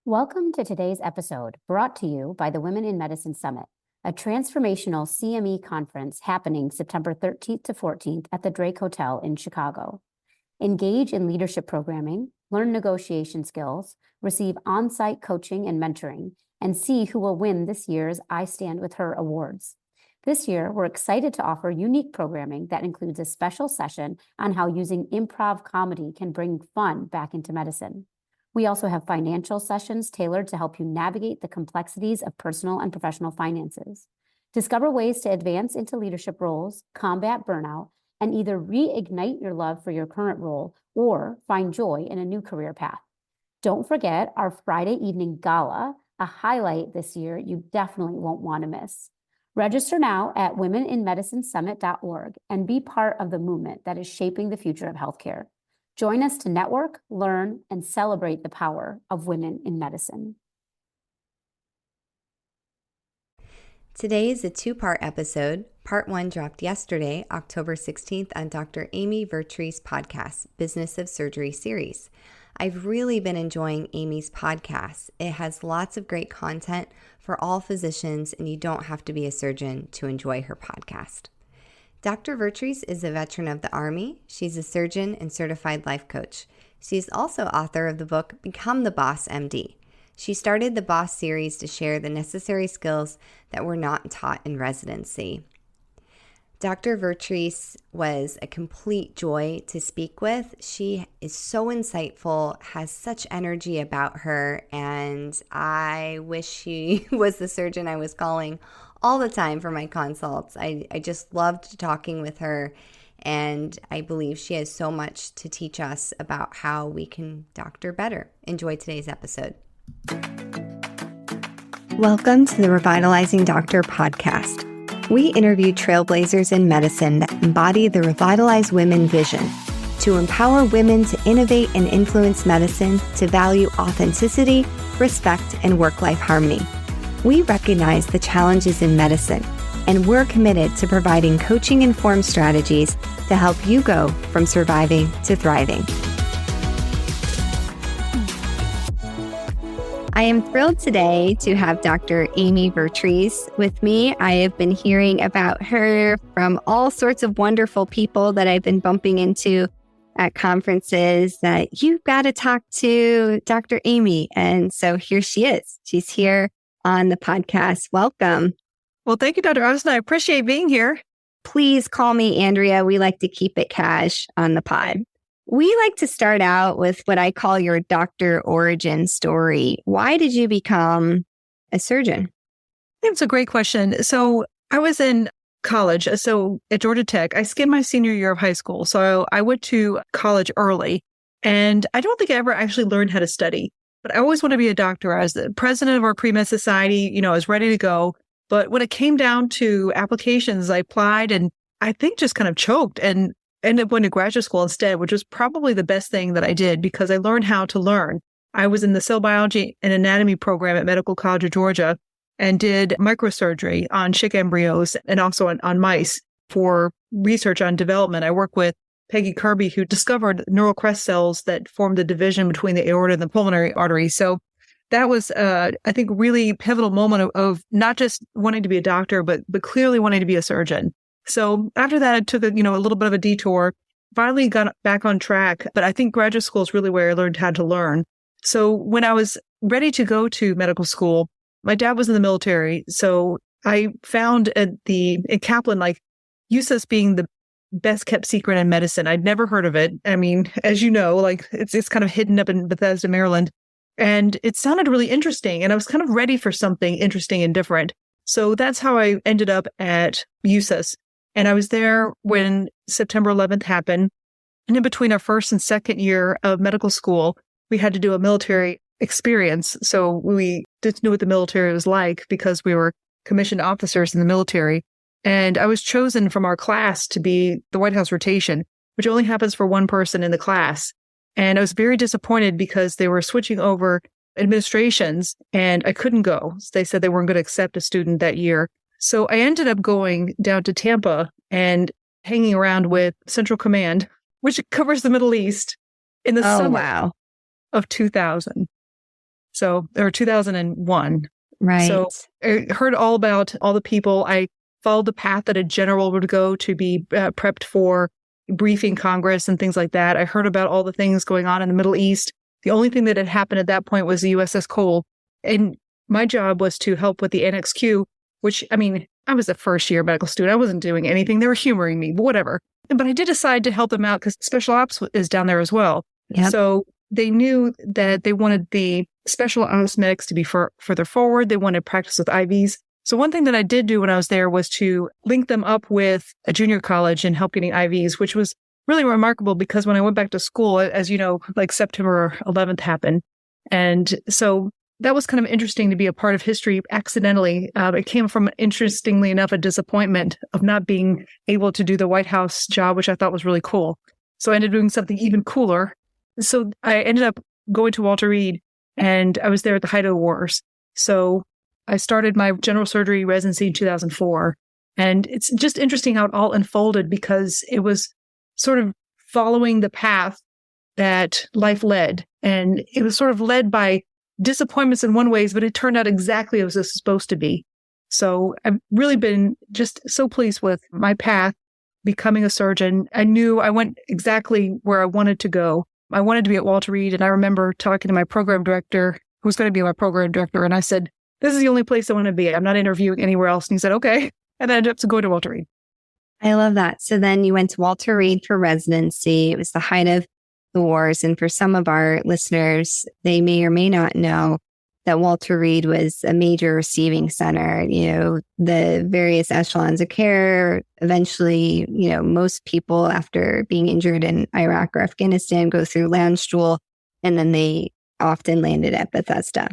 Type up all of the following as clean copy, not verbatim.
Welcome to today's episode, brought to you by the Women in Medicine Summit, a transformational CME conference happening September 13th to 14th at the Drake Hotel in Chicago. Engage in leadership programming, learn negotiation skills, receive on-site coaching and mentoring, and see who will win this year's I Stand With Her awards. This year, we're excited to offer unique programming that includes a special session on how using improv comedy can bring fun back into medicine. We also have financial sessions tailored to help you navigate the complexities of personal and professional finances. Discover ways to advance into leadership roles, combat burnout, and either reignite your love for your current role or find joy in a new career path. Don't forget our Friday evening gala, a highlight this year you definitely won't want to miss. Register now at womeninmedicinesummit.org and be part of the movement that is shaping the future of healthcare. Join us to network, learn, and celebrate the power of women in medicine. Today is a two-part episode. Part 1 dropped yesterday, October 16th, on Dr. Amy Vertrees' podcast, Business of Surgery series. I've really been enjoying Amy's podcast. It has lots of great content for all physicians, and you don't have to be a surgeon to enjoy her podcast. Dr. Vertrees is a veteran of the Army. She's a surgeon and certified life coach. She's also author of the book, Become the Boss MD. She started the Boss series to share the necessary skills that were not taught in residency. Dr. Vertrees was a complete joy to speak with. She is so insightful, has such energy about her, and I wish she was the surgeon I was calling all the time for my consults. I just loved talking with her, and I believe she has so much to teach us about how we can doctor better. Enjoy today's episode. Welcome to the Revitalizing Doctor podcast. We interview trailblazers in medicine that embody the Revitalize Women vision to empower women to innovate and influence medicine, to value authenticity, respect, and work-life harmony. We recognize the challenges in medicine, and we're committed to providing coaching-informed strategies to help you go from surviving to thriving. I am thrilled today to have Dr. Amy Vertrees with me. I have been hearing about her from all sorts of wonderful people that I've been bumping into at conferences that you've got to talk to Dr. Amy. And so here she is. She's here on the podcast. Welcome. Well, thank you, Dr. Austin. I appreciate being here. Please call me Andrea. We like to keep it cash on the pod. We like to start out with what I call your doctor origin story. Why did you become a surgeon? It's a great question. So I was in college, so at Georgia Tech. I skipped my senior year of high school. So I went to college early, and I don't think I ever actually learned how to study. But I always wanted to be a doctor. I was the president of our pre-med society. I was ready to go. But when it came down to applications, I applied and I think just kind of choked and ended up going to graduate school instead, which was probably the best thing that I did because I learned how to learn. I was in the cell biology and anatomy program at Medical College of Georgia and did microsurgery on chick embryos and also on mice for research on development. I work with Peggy Kirby, who discovered neural crest cells that formed the division between the aorta and the pulmonary artery. So that was, I think, really pivotal moment of not just wanting to be a doctor, but clearly wanting to be a surgeon. So after that, I took a little bit of a detour, finally got back on track. But I think graduate school is really where I learned how to learn. So when I was ready to go to medical school, my dad was in the military. So I found in Kaplan, USUS being the best kept secret in medicine. I'd never heard of it. I mean, as you know, it's kind of hidden up in Bethesda, Maryland. And it sounded really interesting. And I was kind of ready for something interesting and different. So that's how I ended up at USUS. And I was there when September 11th happened. And in between our first and second year of medical school, we had to do a military experience. So we just knew what the military was like because we were commissioned officers in the military. And I was chosen from our class to be the White House rotation, which only happens for one person in the class. And I was very disappointed because they were switching over administrations and I couldn't go. They said they weren't going to accept a student that year. So I ended up going down to Tampa and hanging around with Central Command, which covers the Middle East, in the summer of 2000. or 2001. Right. So I heard all about all the people. I followed the path that a general would go to be prepped for briefing Congress and things like that. I heard about all the things going on in the Middle East. The only thing that had happened at that point was the USS Cole. And my job was to help with the Annex Q, which, I mean, I was a first-year medical student. I wasn't doing anything. They were humoring me, but whatever. But I did decide to help them out because Special Ops is down there as well. Yep. So they knew that they wanted the Special Ops medics to be further forward. They wanted practice with IVs. So one thing that I did do when I was there was to link them up with a junior college and help getting IVs, which was really remarkable because when I went back to school, as you know, like September 11th happened. And so that was kind of interesting to be a part of history accidentally. It came from, interestingly enough, a disappointment of not being able to do the White House job, which I thought was really cool. So I ended up doing something even cooler. So I ended up going to Walter Reed, and I was there at the height of the wars. So I started my general surgery residency in 2004. And it's just interesting how it all unfolded because it was sort of following the path that life led. And it was sort of led by disappointments in one ways, but it turned out exactly as it was supposed to be. So I've really been just so pleased with my path, becoming a surgeon. I knew I went exactly where I wanted to go. I wanted to be at Walter Reed, and I remember talking to my program director, who was going to be my program director, and I said, this is the only place I want to be. I'm not interviewing anywhere else. And he said, okay. And I ended up going to Walter Reed. I love that. So then you went to Walter Reed for residency. It was the height of the wars. And for some of our listeners, they may or may not know that Walter Reed was a major receiving center. You know, the various echelons of care. Eventually, you know, most people after being injured in Iraq or Afghanistan go through Landstuhl, and then they often landed at Bethesda.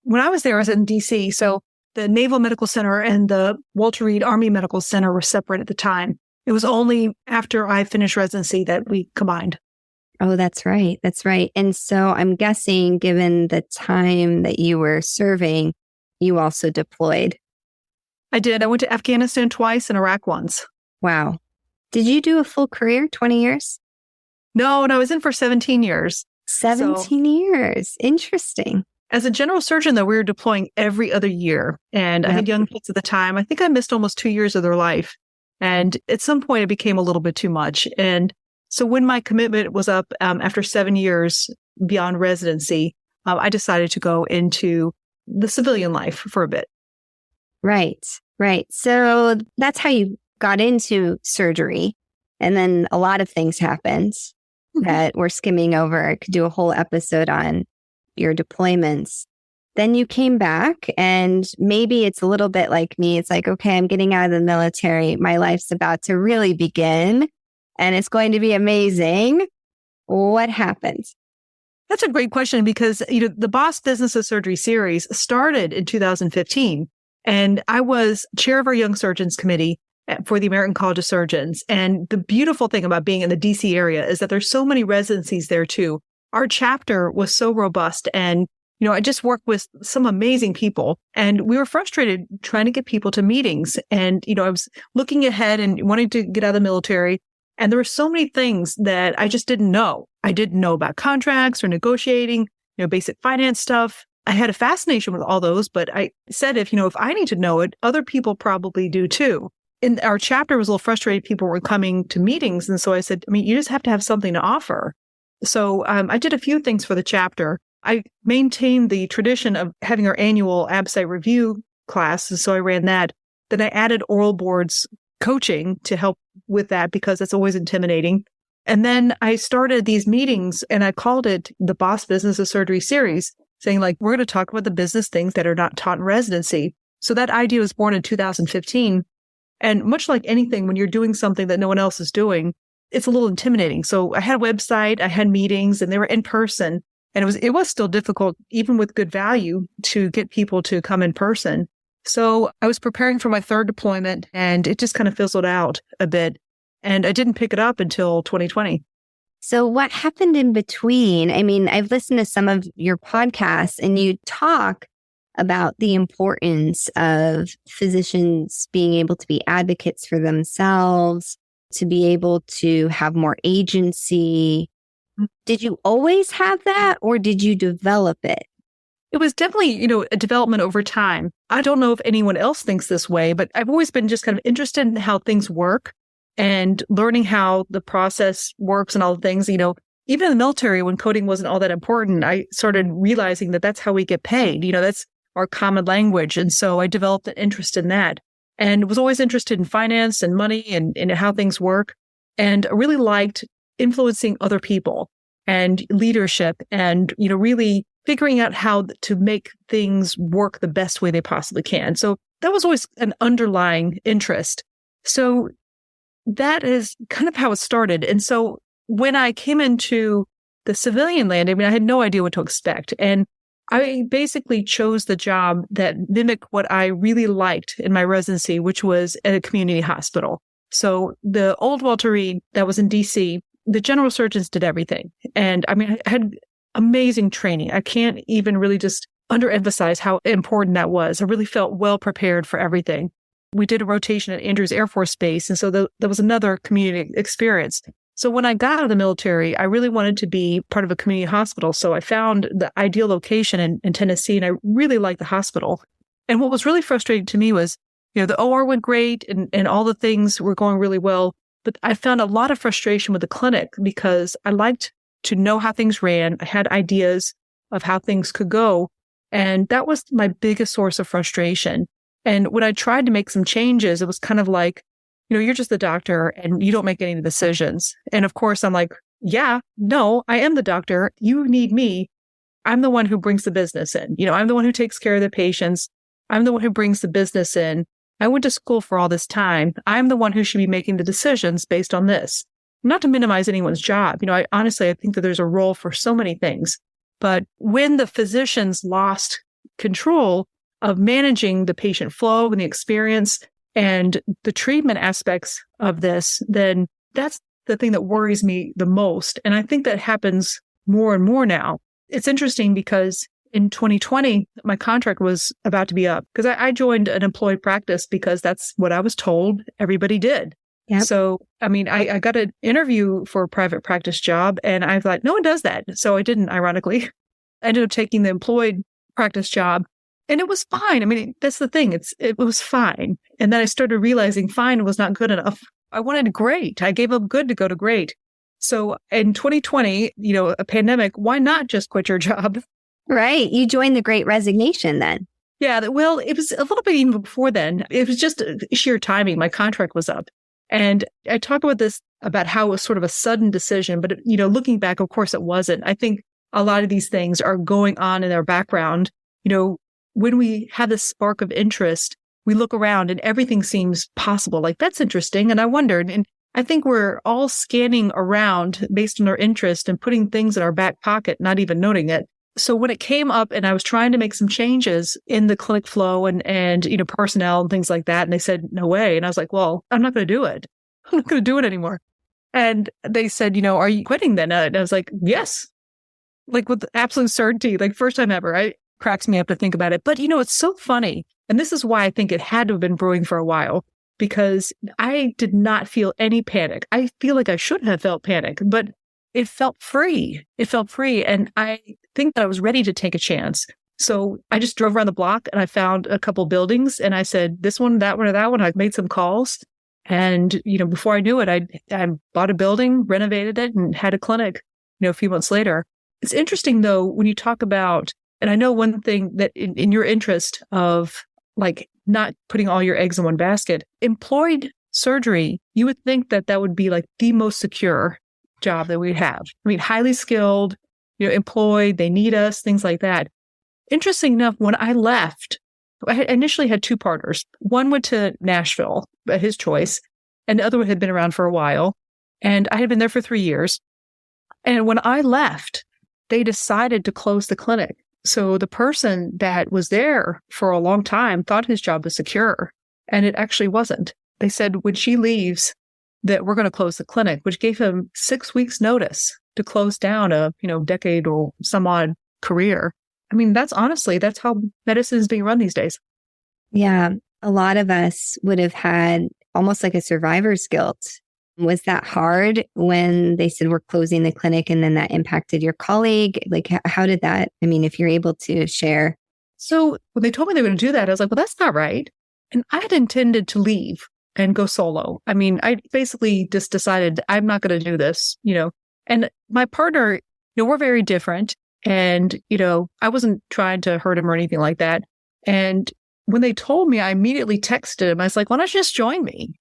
When I was there, I was in DC. So the Naval Medical Center and the Walter Reed Army Medical Center were separate at the time. It was only after I finished residency that we combined. Oh, that's right. That's right. And so I'm guessing, given the time that you were serving, you also deployed. I did. I went to Afghanistan twice and Iraq once. Wow. Did you do a full career, 20 years? No, I was in for 17 years. 17 years. Interesting. As a general surgeon, though, we were deploying every other year. And I had young kids at the time. I think I missed almost 2 years of their life. And at some point, it became a little bit too much. And so when my commitment was up after 7 years beyond residency, I decided to go into the civilian life for a bit. Right, right. So that's how you got into surgery. And then a lot of things happened that we're skimming over. I could do a whole episode on your deployments. Then you came back, and maybe it's a little bit like me. It's like, okay, I'm getting out of the military. My life's about to really begin, and it's going to be amazing. What happened? That's a great question because, the Boss Business of Surgery series started in 2015, and I was chair of our Young Surgeons Committee for the American College of Surgeons. And the beautiful thing about being in the DC area is that there's so many residencies there too. Our chapter was so robust, and I just worked with some amazing people, and we were frustrated trying to get people to meetings. And, I was looking ahead and wanting to get out of the military. And there were so many things that I just didn't know. I didn't know about contracts or negotiating, basic finance stuff. I had a fascination with all those, but I said, if I need to know it, other people probably do too. And our chapter was a little frustrated. People were coming to meetings. And so I said, you just have to have something to offer. So I did a few things for the chapter. I maintained the tradition of having our annual ABSITE review class. And so I ran that. Then I added oral boards coaching to help with that because it's always intimidating. And then I started these meetings, and I called it the Boss Business of Surgery series, saying we're going to talk about the business things that are not taught in residency. So that idea was born in 2015. And much like anything, when you're doing something that no one else is doing, it's a little intimidating. So I had a website, I had meetings, and they were in person. And it was still difficult, even with good value, to get people to come in person. So I was preparing for my third deployment, and it just kind of fizzled out a bit. And I didn't pick it up until 2020. So what happened in between? I mean, I've listened to some of your podcasts, and you talk about the importance of physicians being able to be advocates for themselves, to be able to have more agency. Did you always have that, or did you develop it? it was definitely, a development over time. I don't know if anyone else thinks this way, but I've always been just kind of interested in how things work and learning how the process works and all the things, even in the military, when coding wasn't all that important, I started realizing that that's how we get paid. That's our common language. And so I developed an interest in that and was always interested in finance and money and how things work. And I really liked influencing other people and leadership and, really figuring out how to make things work the best way they possibly can. So that was always an underlying interest. So that is kind of how it started. And so when I came into the civilian land, I had no idea what to expect. And I basically chose the job that mimicked what I really liked in my residency, which was at a community hospital. So the old Walter Reed that was in DC, the general surgeons did everything. And I had amazing training. I can't even really just underemphasize how important that was. I really felt well prepared for everything. We did a rotation at Andrews Air Force Base. And so there was another community experience. So when I got out of the military, I really wanted to be part of a community hospital. So I found the ideal location in Tennessee, and I really liked the hospital. And what was really frustrating to me was, the OR went great and all the things were going really well. But I found a lot of frustration with the clinic because I liked to know how things ran. I had ideas of how things could go. And that was my biggest source of frustration. And when I tried to make some changes, it was kind of like, you're just the doctor and you don't make any decisions. And of course, I'm like, yeah, no, I am the doctor. You need me. I'm the one who brings the business in. I'm the one who takes care of the patients. I'm the one who brings the business in. I went to school for all this time. I'm the one who should be making the decisions based on this. Not to minimize anyone's job. I think that there's a role for so many things. But when the physicians lost control of managing the patient flow and the experience and the treatment aspects of this, then that's the thing that worries me the most. And I think that happens more and more now. It's interesting because in 2020, my contract was about to be up because I joined an employed practice because that's what I was told everybody did. Yep. So, I got an interview for a private practice job and I thought, no one does that. So I didn't, ironically. I ended up taking the employed practice job and it was fine. That's the thing. It was fine. And then I started realizing fine was not good enough. I wanted great. I gave up good to go to great. So in 2020, a pandemic, why not just quit your job? Right. You joined the Great Resignation then. Yeah. Well, it was a little bit even before then. It was just sheer timing. My contract was up. And I talk about this, about how it was sort of a sudden decision. But, looking back, of course, it wasn't. I think a lot of these things are going on in our background. When we have this spark of interest, we look around and everything seems possible. Like, that's interesting. And I wondered, and I think we're all scanning around based on our interest and putting things in our back pocket, not even noting it. So when it came up and I was trying to make some changes in the clinic flow and personnel and things like that, and they said, no way. And I was like, well, I'm not going to do it. I'm not going to do it anymore. And they said, are you quitting then? And I was like, yes. Like with absolute certainty, like first time ever. It cracks me up to think about it. But it's so funny. And this is why I think it had to have been brewing for a while, because I did not feel any panic. I feel like I should have felt panic, but it felt free. It felt free. And I think that I was ready to take a chance. So I just drove around the block and I found a couple buildings and I said, this one, that one, or that one. I made some calls. And, before I knew it, I bought a building, renovated it, and had a clinic, a few months later. It's interesting, though, when you talk about, and I know one thing that in your interest of like not putting all your eggs in one basket, employed surgery, you would think that that would be like the most secure job that we'd have. Highly skilled, employed, they need us, things like that. Interesting enough, when I left, I initially had two partners. One went to Nashville at his choice, and the other one had been around for a while. And I had been there for 3 years. And when I left, they decided to close the clinic. So the person that was there for a long time thought his job was secure, and it actually wasn't. They said, when she leaves, that we're going to close the clinic, which gave him 6 weeks notice to close down a, decade or some odd career. That's how medicine is being run these days. Yeah. A lot of us would have had almost like a survivor's guilt Was that hard when they said we're closing the clinic and then that impacted your colleague? Like, how did that, I mean, if you're able to share. So when they told me they were going to do that, I was like, well, that's not right. And I had intended to leave and go solo. I mean, I basically just decided I'm not going to do this, and my partner, we're very different. And, I wasn't trying to hurt him or anything like that. And when they told me, I immediately texted him. I was like, why don't you just join me?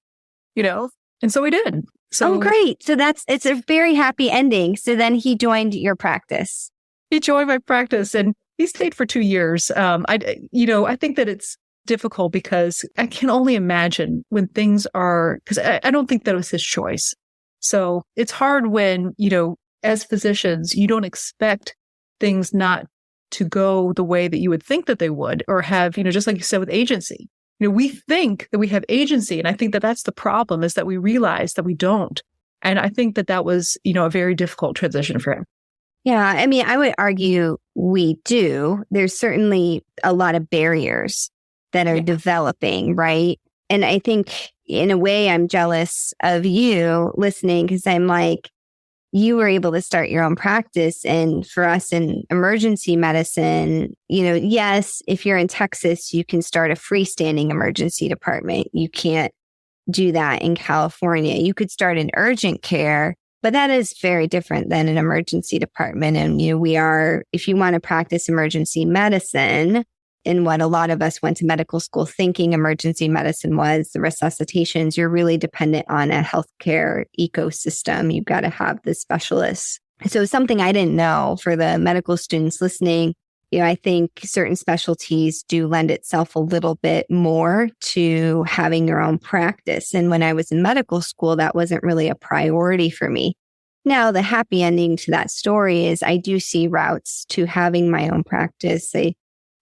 And so we did. So great. So it's a very happy ending. So then he joined your practice. He joined my practice and he stayed for 2 years. I think that it's difficult because I can only imagine when things are, because I don't think that was his choice. So it's hard when, as physicians, you don't expect things not to go the way that you would think that they would, or have, just like you said with agency. We think that we have agency. And I think that that's the problem, is that we realize that we don't. And I think that that was, a very difficult transition for him. Yeah. I mean, I would argue we do. There's certainly a lot of barriers that are developing, right? And I think in a way I'm jealous of you listening, because I'm like, you were able to start your own practice. And for us in emergency medicine, yes, if you're in Texas, you can start a freestanding emergency department. You can't do that in California. You could start an urgent care, but that is very different than an emergency department. And, if you want to practice emergency medicine, in what a lot of us went to medical school thinking emergency medicine was, the resuscitations, you're really dependent on a healthcare ecosystem. You've got to have the specialists. So something I didn't know for the medical students listening, I think certain specialties do lend itself a little bit more to having your own practice. And when I was in medical school, that wasn't really a priority for me. Now, the happy ending to that story is I do see routes to having my own practice. I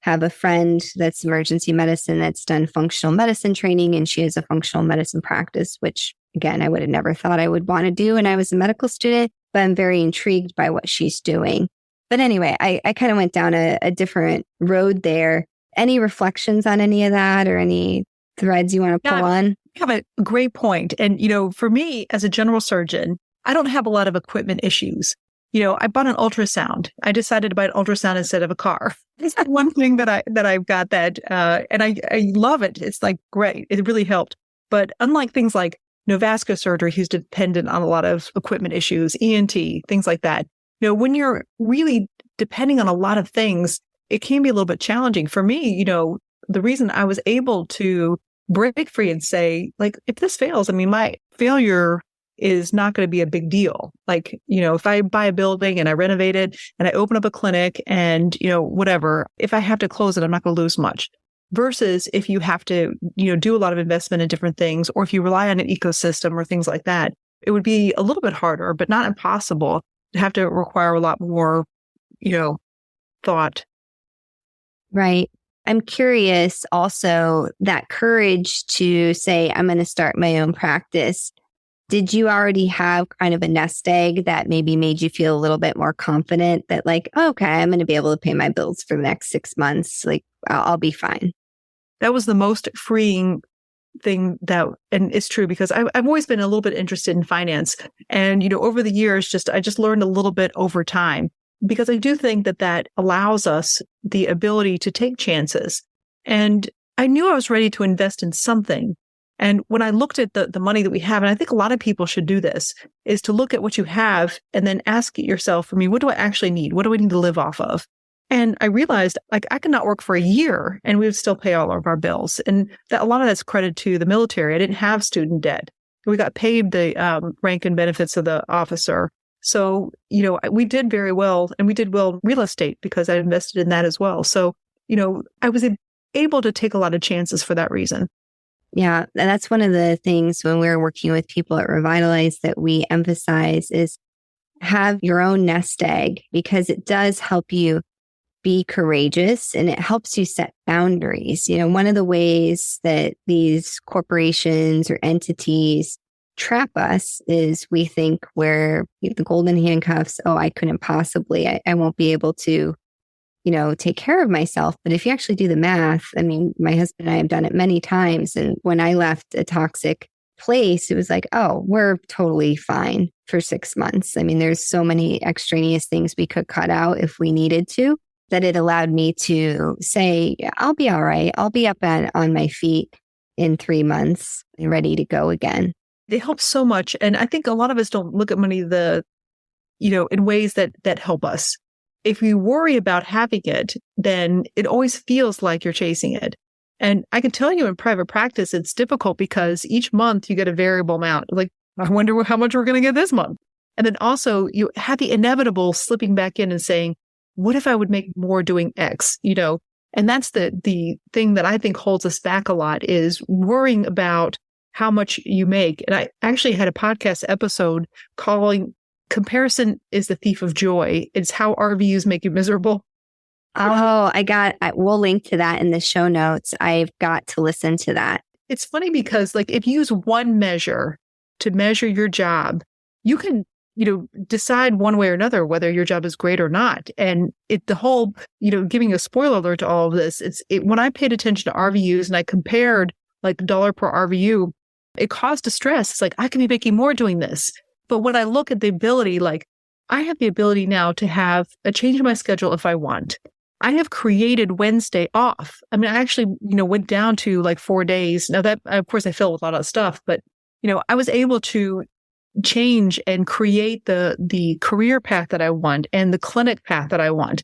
have a friend that's emergency medicine that's done functional medicine training, and she has a functional medicine practice, which again, I would have never thought I would want to do when I was a medical student, but I'm very intrigued by what she's doing. But anyway, I kind of went down a different road there. Any reflections on any of that, or any threads you want to pull on? You have a great point. And, for me as a general surgeon, I don't have a lot of equipment issues. I bought an ultrasound. I decided to buy an ultrasound instead of a car. This is one thing that I've got that, and I love it. It's like great. It really helped. But unlike things like vascular surgery, who's dependent on a lot of equipment issues, ENT, things like that. When you're really depending on a lot of things, it can be a little bit challenging. For me, the reason I was able to break free and say, like, if this fails, I mean, my failure is not going to be a big deal. Like, if I buy a building and I renovate it and I open up a clinic and, whatever, if I have to close it, I'm not going to lose much. Versus if you have to, do a lot of investment in different things, or if you rely on an ecosystem or things like that, it would be a little bit harder, but not impossible. To have to require a lot more, thought. Right. I'm curious also, that courage to say, I'm going to start my own practice. Did you already have kind of a nest egg that maybe made you feel a little bit more confident that, like, okay, I'm going to be able to pay my bills for the next 6 months. Like, I'll be fine. That was the most freeing thing and it's true, because I've always been a little bit interested in finance. And, over the years, I just learned a little bit over time, because I do think that allows us the ability to take chances. And I knew I was ready to invest in something. And when I looked at the money that we have, and I think a lot of people should do this, is to look at what you have and then ask yourself, what do I actually need? What do I need to live off of? And I realized, like, I could not work for a year and we would still pay all of our bills. And that a lot of that's credit to the military. I didn't have student debt. We got paid the rank and benefits of the officer. So, we did very well, and we did well in real estate because I invested in that as well. So, I was able to take a lot of chances for that reason. Yeah, and that's one of the things when we're working with people at Revitalize that we emphasize is have your own nest egg, because it does help you be courageous and it helps you set boundaries. One of the ways that these corporations or entities trap us is we think we're the golden handcuffs. Oh, I couldn't possibly, I won't be able to, take care of myself. But if you actually do the math, I mean, my husband and I have done it many times. And when I left a toxic place, it was like, oh, we're totally fine for 6 months. I mean, there's so many extraneous things we could cut out if we needed to, that it allowed me to say, yeah, I'll be all right. I'll be up on my feet in 3 months and ready to go again. They help so much. And I think a lot of us don't look at money in ways that help us. If you worry about having it, then it always feels like you're chasing it. And I can tell you in private practice, it's difficult because each month you get a variable amount. Like, I wonder how much we're going to get this month. And then also you have the inevitable slipping back in and saying, what if I would make more doing X, And that's the thing that I think holds us back a lot, is worrying about how much you make. And I actually had a podcast episode calling Comparison is the Thief of Joy. It's how RVUs make you miserable. Oh, we'll link to that in the show notes. I've got to listen to that. It's funny because if you use one measure to measure your job, you can, decide one way or another whether your job is great or not. And the whole, giving a spoiler alert to all of this, when I paid attention to RVUs and I compared dollar per RVU, it caused distress. It's like, I can be making more doing this. But when I look at the ability, I have the ability now to have a change in my schedule if I want. I have created Wednesday off. I mean, I actually, went down to 4 days. Now that, of course, I fill with a lot of stuff, but, I was able to change and create the career path that I want and the clinic path that I want.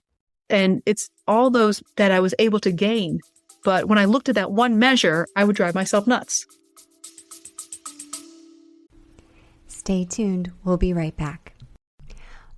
And it's all those that I was able to gain. But when I looked at that one measure, I would drive myself nuts. Stay tuned. We'll be right back.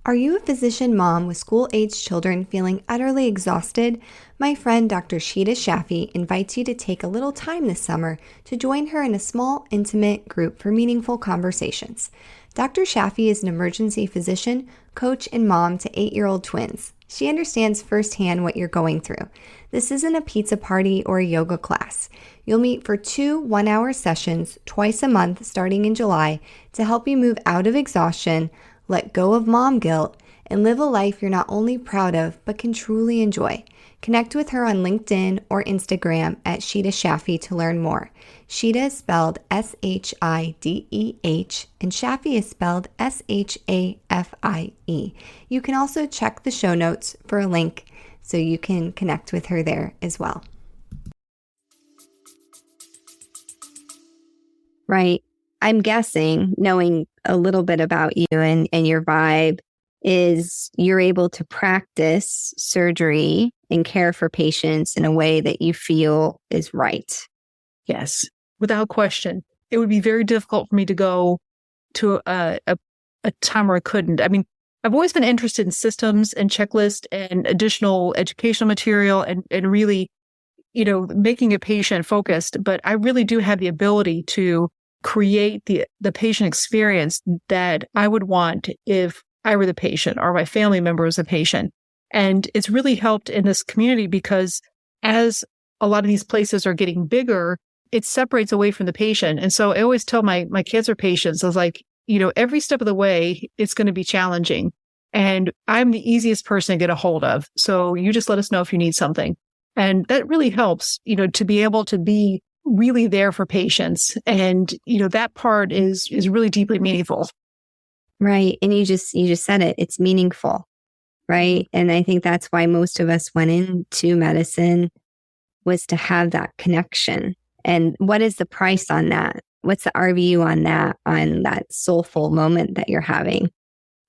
Are you a physician mom with school-aged children feeling utterly exhausted? My friend Dr. Sheeta Shaffi invites you to take a little time this summer to join her in a small, intimate group for meaningful conversations. Dr. Shaffi is an emergency physician, coach, and mom to 8-year-old twins. She understands firsthand what you're going through. This isn't a pizza party or a yoga class. You'll meet for 2 one-hour sessions twice a month starting in July to help you move out of exhaustion, let go of mom guilt, and live a life you're not only proud of, but can truly enjoy. Connect with her on LinkedIn or Instagram at Sheeta Shaffi to learn more. Sheeta is spelled Shideh, and Shaffi is spelled Shafie. You can also check the show notes for a link so you can connect with her there as well. Right. I'm guessing, knowing a little bit about you and your vibe, is you're able to practice surgery and care for patients in a way that you feel is right. Yes, without question. It would be very difficult for me to go to a time where I couldn't. I mean, I've always been interested in systems and checklists and additional educational material and really, making it patient focused. But I really do have the ability to create the patient experience that I would want if I were the patient or my family member was a patient. And it's really helped in this community because as a lot of these places are getting bigger, it separates away from the patient. And so I always tell my cancer patients, I was like, every step of the way, it's going to be challenging. And I'm the easiest person to get a hold of. So you just let us know if you need something. And that really helps, to be able to be really there for patients. And, that part is really deeply meaningful. Right. And you just said it, it's meaningful. Right. And I think that's why most of us went into medicine, was to have that connection. And what is the price on that? What's the RVU on that soulful moment that you're having?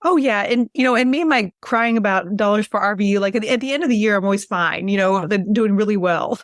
Oh, yeah. And, and me and my crying about dollars per RVU, at the end of the year, I'm always fine, they're doing really well.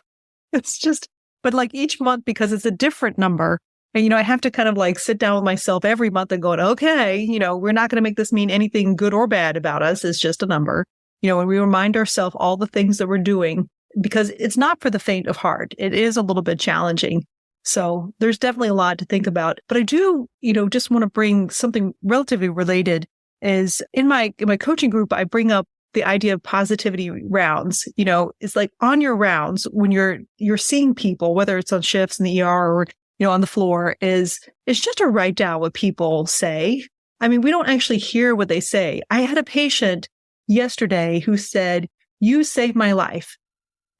It's just, but each month, because it's a different number, and, I have to kind of sit down with myself every month and go, okay, we're not going to make this mean anything good or bad about us. It's just a number, and we remind ourselves all the things that we're doing, because it's not for the faint of heart. It is a little bit challenging. So there's definitely a lot to think about. But I do, just want to bring something relatively related. Is in my coaching group, I bring up the idea of positivity rounds. It's on your rounds when you're seeing people, whether it's on shifts in the ER or on the floor, it's just to write down what people say. I mean, we don't actually hear what they say. I had a patient yesterday who said, "You saved my life,"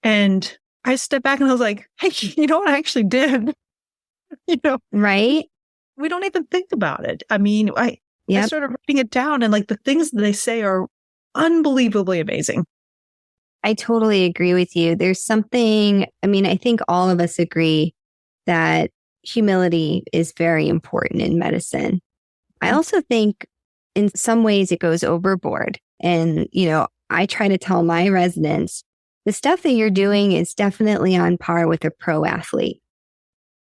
and I stepped back and I was like, "Hey, you know what I actually did?" Right? we don't even think about it. I mean, I started writing it down, and like the things that they say are unbelievably amazing. I totally agree with you. There's something, I mean, I think all of us agree that humility is very important in medicine. I also think in some ways it goes overboard. And, I try to tell my residents, the stuff that you're doing is definitely on par with a pro athlete.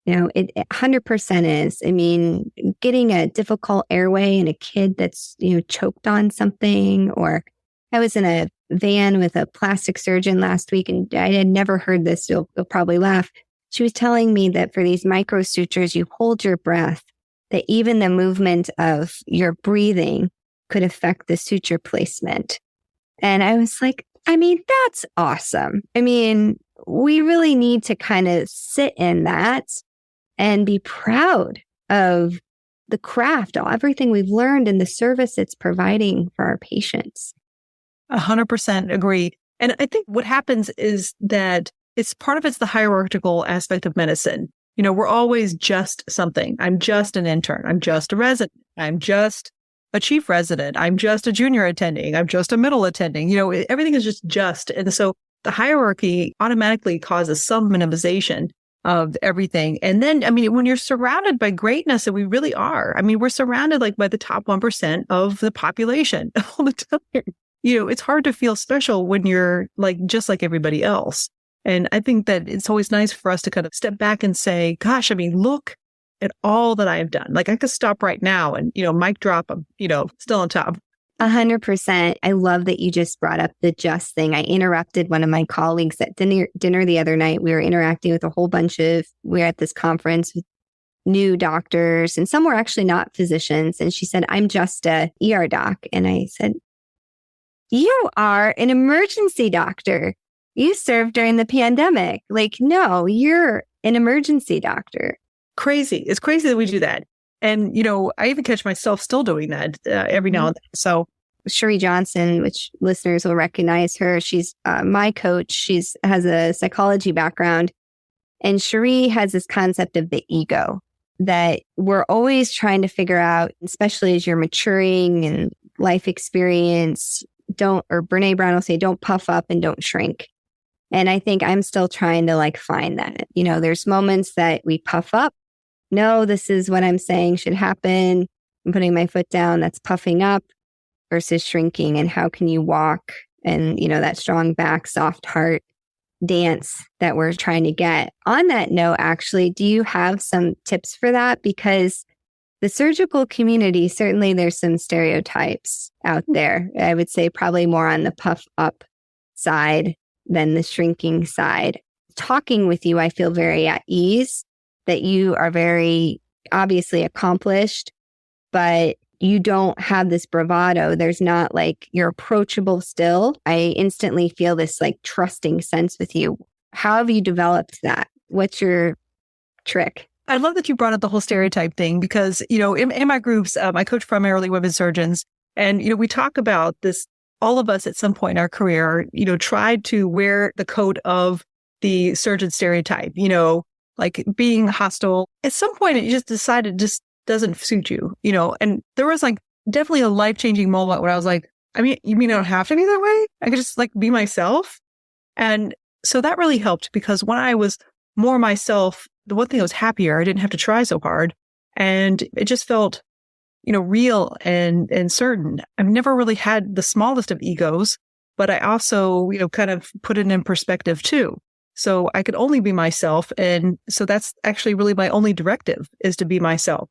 It 100% is. I mean, getting a difficult airway in a kid that's, choked on something, or I was in a van with a plastic surgeon last week, and I had never heard this. You'll probably laugh. She was telling me that for these micro sutures, you hold your breath, that even the movement of your breathing could affect the suture placement. And I was like, I mean, that's awesome. I mean, we really need to kind of sit in that and be proud of the craft, everything we've learned, and the service it's providing for our patients. 100% agree. And I think what happens is that it's the hierarchical aspect of medicine. We're always just something. I'm just an intern. I'm just a resident. I'm just a chief resident. I'm just a junior attending. I'm just a middle attending. Everything is just. And so the hierarchy automatically causes some minimization of everything. And then, I mean, when you're surrounded by greatness, and we really are, I mean, we're surrounded like by the top 1% of the population all the time. It's hard to feel special when you're like, just like everybody else. And I think that it's always nice for us to kind of step back and say, gosh, I mean, look at all that I have done. Like I could stop right now and, mic drop, I'm, still on top. 100%. I love that you just brought up the just thing. I interrupted one of my colleagues at dinner the other night. We were interacting with a whole bunch we're at this conference with new doctors, and some were actually not physicians. And she said, I'm just a ER doc. And I said, you are an emergency doctor. You served during the pandemic. Like, no, you're an emergency doctor. Crazy. It's crazy that we do that. And, I even catch myself still doing that every now and then. So Cherie Johnson, which listeners will recognize her, she's my coach. Has a psychology background. And Cherie has this concept of the ego that we're always trying to figure out, especially as you're maturing and life experience, or Brene Brown will say, don't puff up and don't shrink. And I think I'm still trying to find that. There's moments that we puff up. No, this is what I'm saying should happen. I'm putting my foot down. That's puffing up versus shrinking. And how can you walk and, that strong back, soft heart dance that we're trying to get. On that note, actually, do you have some tips for that? Because the surgical community, certainly there's some stereotypes out there. I would say probably more on the puff up side than the shrinking side. Talking with you, I feel very at ease, that you are very obviously accomplished, but you don't have this bravado. There's not you're approachable still. I instantly feel this trusting sense with you. How have you developed that? What's your trick? I love that you brought up the whole stereotype thing because, in my groups, I coach primarily women surgeons. And, we talk about this, all of us at some point in our career, tried to wear the coat of the surgeon stereotype, being hostile. At some point, it just decided just doesn't suit you, and there was definitely a life-changing moment where I was like, I mean, you mean I don't have to be that way? I could just be myself. And so that really helped because when I was more myself, the one thing I was happier, I didn't have to try so hard. And it just felt, real and certain. I've never really had the smallest of egos, but I also, kind of put it in perspective too. So I could only be myself. And so that's actually really my only directive is to be myself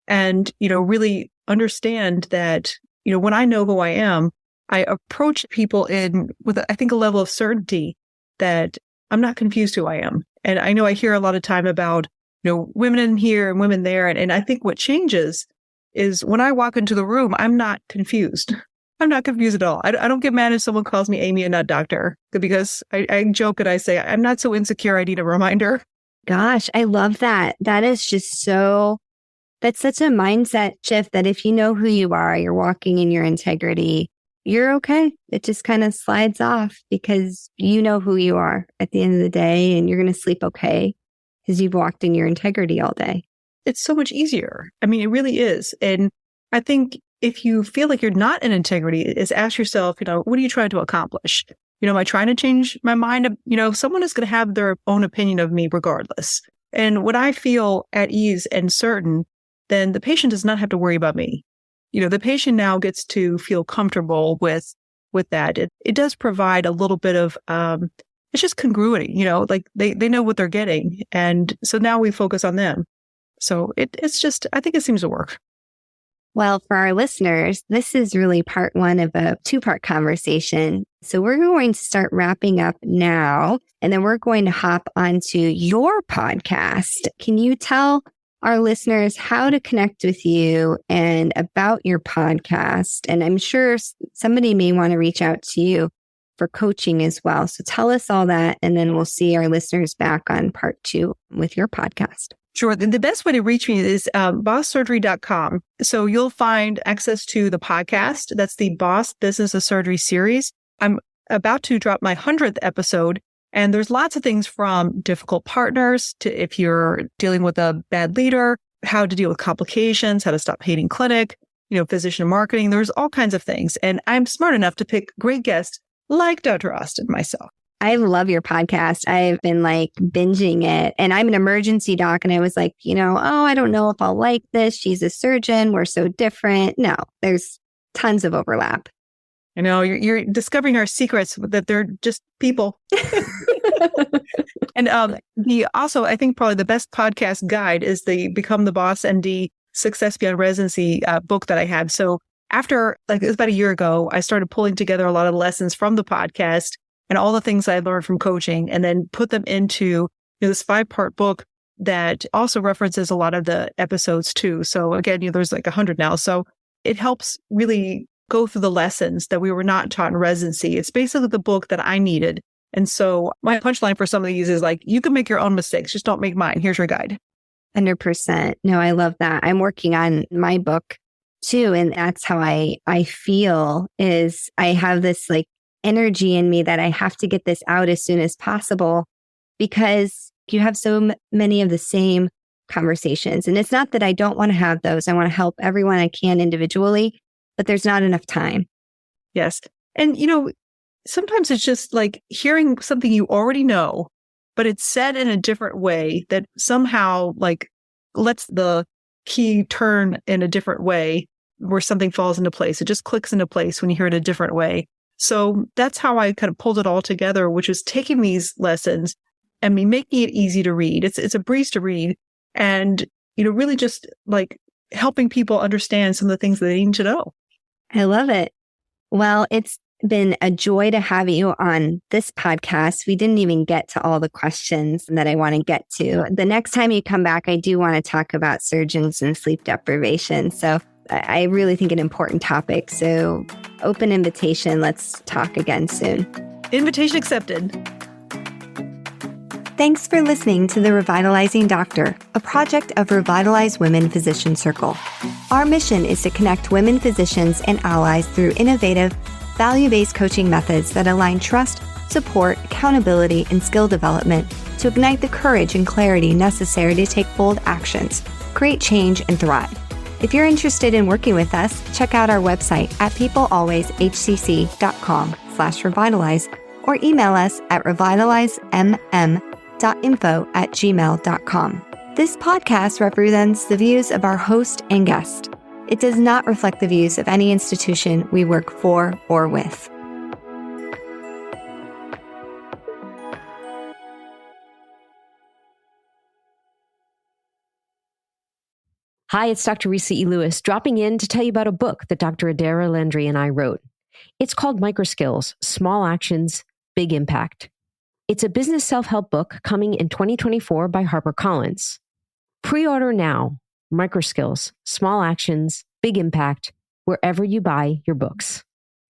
and, really understand that, when I know who I am, I approach people with, I think, a level of certainty that I'm not confused who I am. And I know I hear a lot of time about, women in here and women there. And I think what changes is when I walk into the room, I'm not confused. I'm not confused at all. I don't get mad if someone calls me Amy and not doctor because I joke and I say, I'm not so insecure. I need a reminder. Gosh, I love that. That is just that's such a mindset shift that if you know who you are, you're walking in your integrity, you're okay. It just kind of slides off because you know who you are at the end of the day and you're going to sleep okay because you've walked in your integrity all day. it's so much easier. I mean, it really is. And I think if you feel like you're not in integrity, is ask yourself, what are you trying to accomplish? Am I trying to change my mind? Someone is going to have their own opinion of me regardless. And when I feel at ease and certain, then the patient does not have to worry about me. The patient now gets to feel comfortable with that. It does provide a little bit of, it's just congruity, like they know what they're getting. And so now we focus on them. So it's just, I think it seems to work. Well, for our listeners, this is really part one of a two-part conversation. So we're going to start wrapping up now, and then we're going to hop onto your podcast. Can you tell our listeners how to connect with you and about your podcast? And I'm sure somebody may want to reach out to you for coaching as well. So tell us all that, and then we'll see our listeners back on part two with your podcast. Sure. The best way to reach me is bosssurgery.com. So you'll find access to the podcast. That's the Boss Business of Surgery series. I'm about to drop my 100th episode, and there's lots of things from difficult partners to if you're dealing with a bad leader, how to deal with complications, how to stop hating clinic, physician marketing. There's all kinds of things. And I'm smart enough to pick great guests like Dr. Austin myself. I love your podcast. I've been binging it, and I'm an emergency doc. And I was like, I don't know if I'll like this. She's a surgeon. We're so different. No, there's tons of overlap. You're discovering our secrets that they're just people. And also, I think probably the best podcast guide is the Become the Boss ND Success Beyond Residency book that I have. So after it was about a year ago, I started pulling together a lot of lessons from the podcast and all the things I learned from coaching, and then put them into this 5-part book that also references a lot of the episodes too. So again, there's 100 now. So it helps really go through the lessons that we were not taught in residency. It's basically the book that I needed. And so my punchline for some of these is you can make your own mistakes, just don't make mine. Here's your guide. 100%. No, I love that. I'm working on my book too. And that's how I feel is I have this energy in me that I have to get this out as soon as possible, because you have so many of the same conversations. And it's not that I don't want to have those. I want to help everyone I can individually, but there's not enough time. Yes. And, sometimes it's just hearing something you already know, but it's said in a different way that somehow lets the key turn in a different way where something falls into place. It just clicks into place when you hear it a different way. So that's how I kind of pulled it all together, which is taking these lessons and making it easy to read. It's a breeze to read, and really just helping people understand some of the things that they need to know. I love it. Well, it's been a joy to have you on this podcast. We didn't even get to all the questions that I want to get to. The next time you come back, I do want to talk about surgeons and sleep deprivation. So I really think an important topic. So open invitation. Let's talk again soon. Invitation accepted. Thanks for listening to The Revitalizing Doctor, a project of Revitalize Women Physician Circle. Our mission is to connect women physicians and allies through innovative, value-based coaching methods that align trust, support, accountability, and skill development to ignite the courage and clarity necessary to take bold actions, create change, and thrive. If you're interested in working with us, check out our website at peoplealwayshcc.com/revitalize or email us at revitalizemmm.info@gmail.com. This podcast represents the views of our host and guest. It does not reflect the views of any institution we work for or with. Hi, it's Dr. Risa E. Lewis, dropping in to tell you about a book that Dr. Adara Landry and I wrote. It's called Microskills, Small Actions, Big Impact. It's a business self-help book coming in 2024 by HarperCollins. Pre-order now. Microskills, Small Actions, Big Impact, wherever you buy your books.